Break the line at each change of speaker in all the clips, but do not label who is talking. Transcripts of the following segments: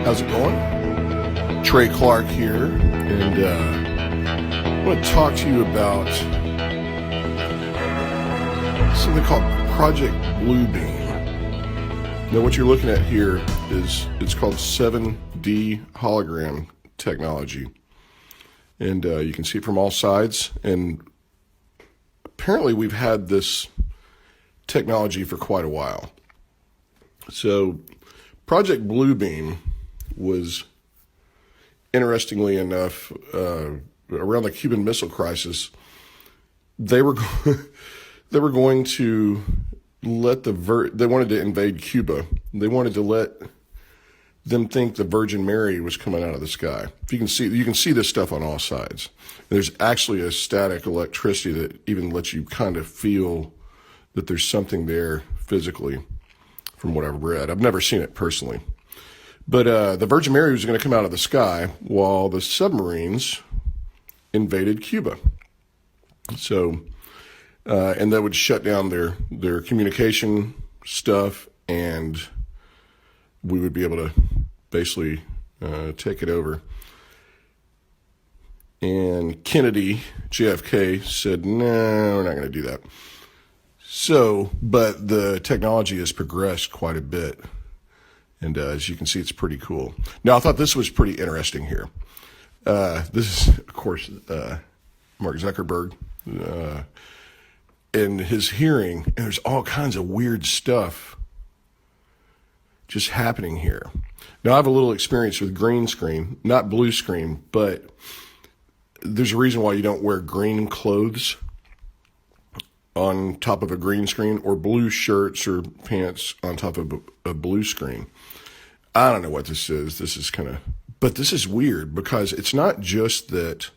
How's it going? Trey Clark here, and I want to talk to you about something called Project Bluebeam. Now, what you're looking at here it's called 7D hologram technology, and you can see it from all sides. And apparently, we've had this technology for quite a while. So, Project Bluebeam was, interestingly enough, around the Cuban Missile Crisis, they were going to let they wanted to invade Cuba. They wanted to let them think the Virgin Mary was coming out of the sky. You can see this stuff on all sides. There's actually a static electricity that even lets you kind of feel that there's something there physically, from what I've read. I've never seen it personally. But the Virgin Mary was going to come out of the sky while the submarines invaded Cuba. So, and that would shut down their communication stuff, and we would be able to basically take it over. And Kennedy, JFK, said, no, we're not going to do that. So, but the technology has progressed quite a bit. And as you can see, it's pretty cool. Now, I thought this was pretty interesting here. This is, of course, Mark Zuckerberg. In his hearing, and there's all kinds of weird stuff just happening here. Now, I have a little experience with green screen, not blue screen, but there's a reason why you don't wear green clothes on top of a green screen, or blue shirts or pants on top of a blue screen. I don't know what this is. But this is weird, because it's not just that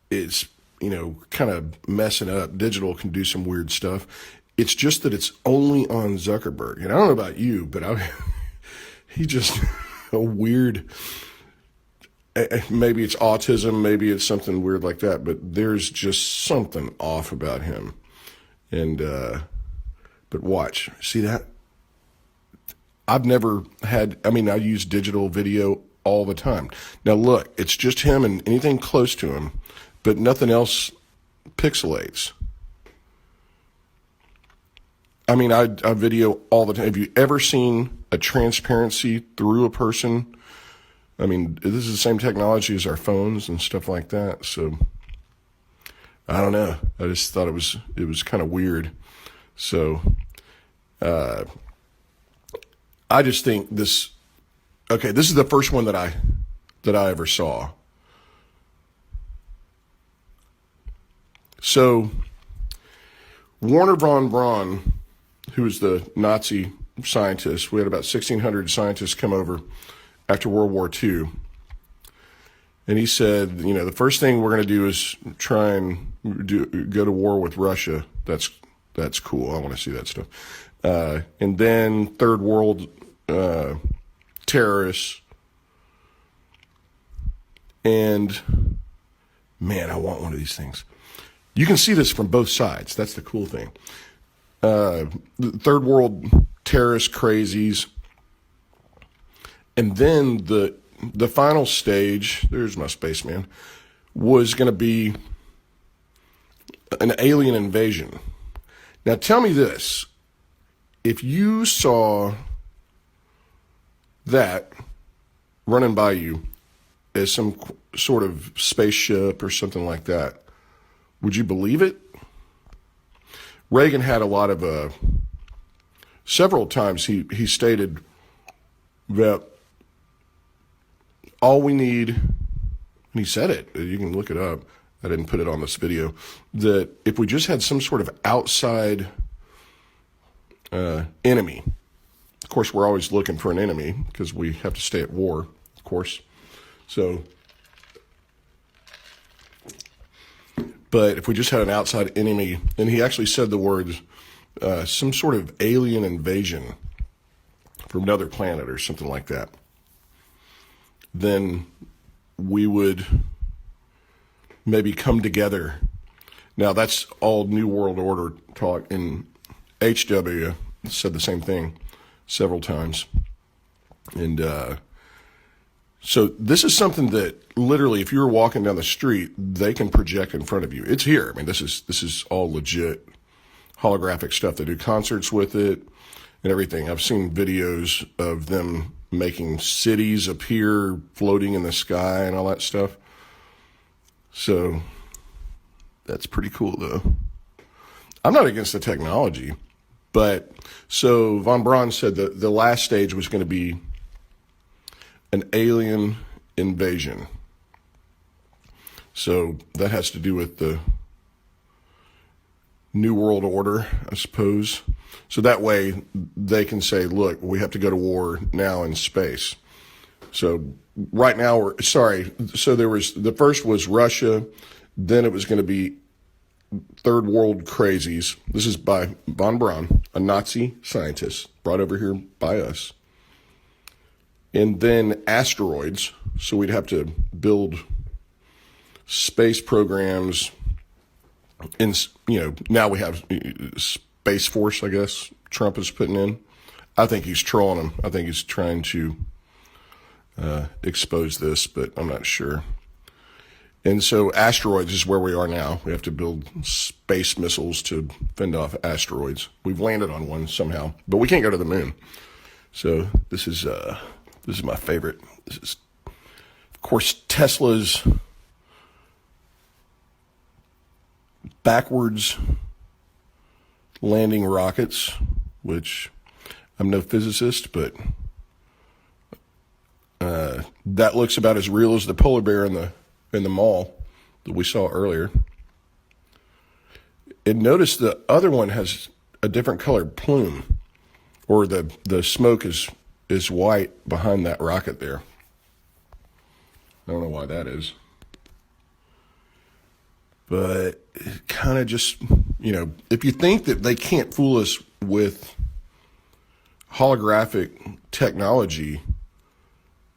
it's, kind of messing up. Digital can do some weird stuff. It's just that it's only on Zuckerberg. And I don't know about you, but he just a weird, maybe it's autism, maybe it's something weird like that, but there's just something off about him. And, but watch, see that? I use digital video all the time. Now look, it's just him and anything close to him, but nothing else pixelates. I video all the time. Have you ever seen a transparency through a person? This is the same technology as our phones and stuff like that. So I don't know. I just thought it was kind of weird. So I just think this is the first one that I ever saw. So Werner von Braun, who was the Nazi scientist, we had about 1,600 scientists come over after World War II. And he said, the first thing we're going to do is try and go to war with Russia. That's cool. I want to see that stuff. And then third world terrorists. And man, I want one of these things. You can see this from both sides. That's the cool thing. The third world terrorist crazies. And then the final stage, there's my spaceman, was going to be an alien invasion. Now tell me this, if you saw that running by you as some sort of spaceship or something like that, would you believe it? Reagan had a lot of, several times he stated that all we need, and he said it, you can look it up, I didn't put it on this video, that if we just had some sort of outside enemy, of course we're always looking for an enemy because we have to stay at war, of course. So, but if we just had an outside enemy, and he actually said the words, some sort of alien invasion from another planet or something like that, then we would maybe come together. Now, that's all New World Order talk, and HW said the same thing. several times. And so this is something that literally, if you were walking down the street, they can project in front of you. It's here. I mean, this is all legit holographic stuff. They do concerts with it and everything. I've seen videos of them making cities appear floating in the sky and all that stuff. So that's pretty cool, though. I'm not against the technology, but so Von Braun said that the last stage was going to be an alien invasion. So that has to do with the New World Order, I suppose. So that way they can say, look, we have to go to war now in space. So right now so there was, the first was Russia, then it was going to be Third World Crazies. This is by Von Braun, a Nazi scientist brought over here by us. And then asteroids. So we'd have to build space programs. Now we have Space Force, I guess, Trump is putting in. I think he's trolling them. I think he's trying to expose this, but I'm not sure. And so asteroids is where we are now. We have to build space missiles to fend off asteroids. We've landed on one somehow, but we can't go to the moon. So this is my favorite. This is, of course, Tesla's backwards landing rockets, which I'm no physicist, but that looks about as real as the polar bear in the mall that we saw earlier. And notice the other one has a different colored plume, or the smoke is white behind that rocket there. I don't know why that is. But it kind of just, if you think that they can't fool us with holographic technology,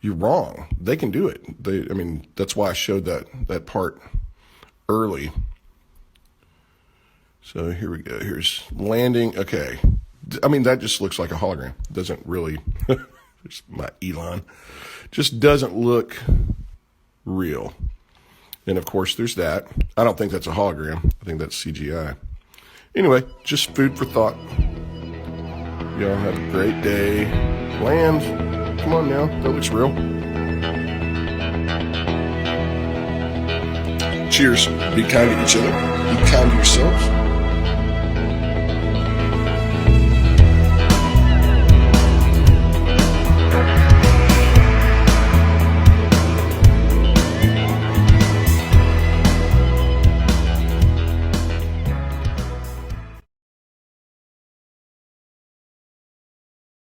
you're wrong. They can do it. That's why I showed that part early. So here we go. Here's landing. Okay. That just looks like a hologram. Doesn't really, there's my Elon. Just doesn't look real. And of course, there's that. I don't think that's a hologram. I think that's CGI. Anyway, just food for thought. Y'all have a great day. Land. Come on now. That looks real. Cheers. Be kind to each other. Be kind to yourselves.